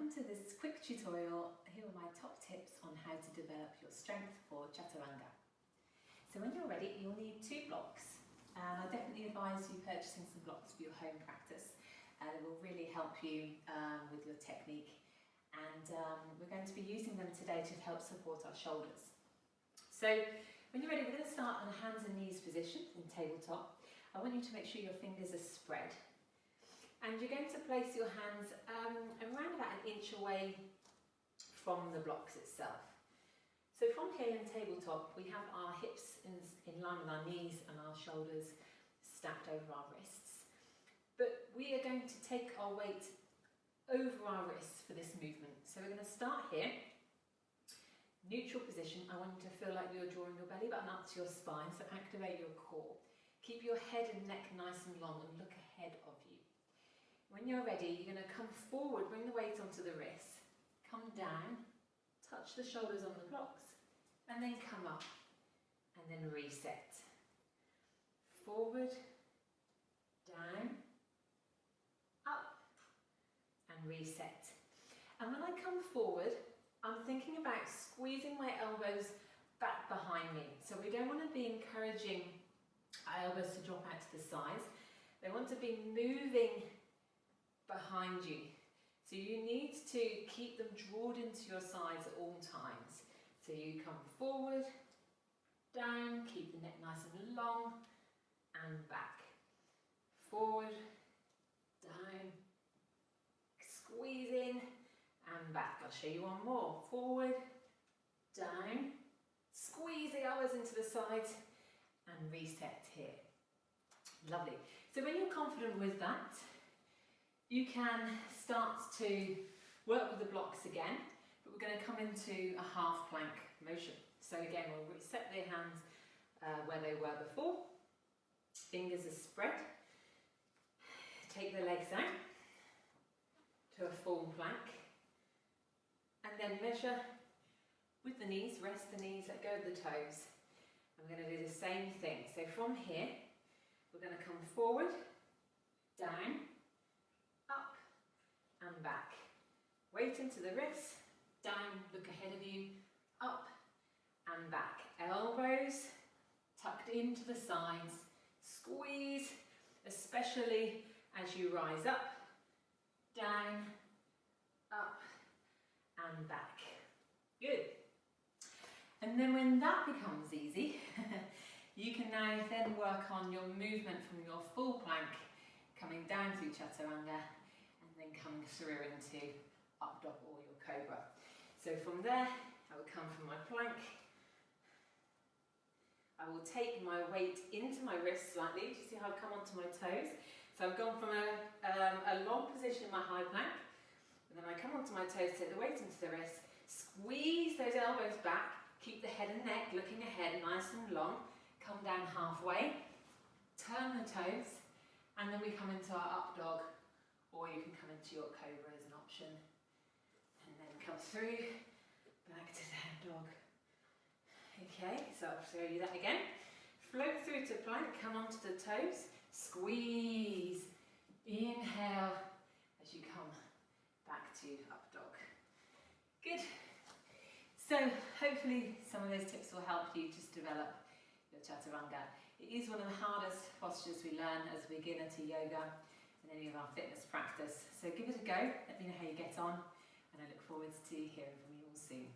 welcome to this quick tutorial. Here are my top tips on how to develop your strength for Chaturanga. So when you're ready, you'll need 2 blocks, and I definitely advise you purchasing some blocks for your home practice. It will really help you with your technique, and we're going to be using them today to help support our shoulders. So when you're ready, we're going to start on a hands and knees position in tabletop. I want you to make sure your fingers are spread. And you're going to place your hands around about 1 inch away from the blocks itself. So from here in tabletop, we have our hips in line with our knees and our shoulders stacked over our wrists. But we are going to take our weight over our wrists for this movement. So we're going to start here. Neutral position. I want you to feel like you're drawing your belly button up to your spine, so activate your core. Keep your head and neck nice and long and look ahead of you. When you're ready, you're going to come forward, bring the weight onto the wrists, come down, touch the shoulders on the blocks, and then come up, and then reset. Forward, down, up, and reset. And when I come forward, I'm thinking about squeezing my elbows back behind me. So we don't want to be encouraging our elbows to drop out to the sides. They want to be moving behind you. So you need to keep them drawn into your sides at all times. So you come forward, down, keep the neck nice and long, and back. Forward, down, squeeze in, and back. I'll show you one more. Forward, down, squeeze the elbows into the sides, and reset here. Lovely. So when you're confident with that, you can start to work with the blocks again, but we're going to come into a half plank motion. So again, we'll reset the hands where they were before. Fingers are spread. Take the legs out to a full plank. And then measure with the knees, rest the knees, let go of the toes. And we're going to do the same thing. So from here, we're going to come forward, down, up and back. Weight into the wrists, down, look ahead of you, up and back. Elbows tucked into the sides, squeeze, especially as you rise up, down, up and back. Good. And then when that becomes easy, you can now then work on your movement from your full plank, coming down through Chaturanga, and then coming through into up dog or your cobra. So from there, I will come from my plank. I will take my weight into my wrist slightly. Do you see how I've come onto my toes? So I've gone from a long position in my high plank, and then I come onto my toes, take the weight into the wrist, squeeze those elbows back, keep the head and neck looking ahead nice and long, come down halfway, turn the toes, and then we come into our up dog, or you can come into your cobra as an option. And then come through, back to down dog. Okay, so I'll show you that again. Float through to plank, come onto the toes, squeeze, inhale as you come back to up dog. Good. So hopefully some of those tips will help you just develop your Chaturanga. It is one of the hardest postures we learn as a beginner to yoga and any of our fitness practice. So give it a go, let me know how you get on, and I look forward to hearing from you all soon.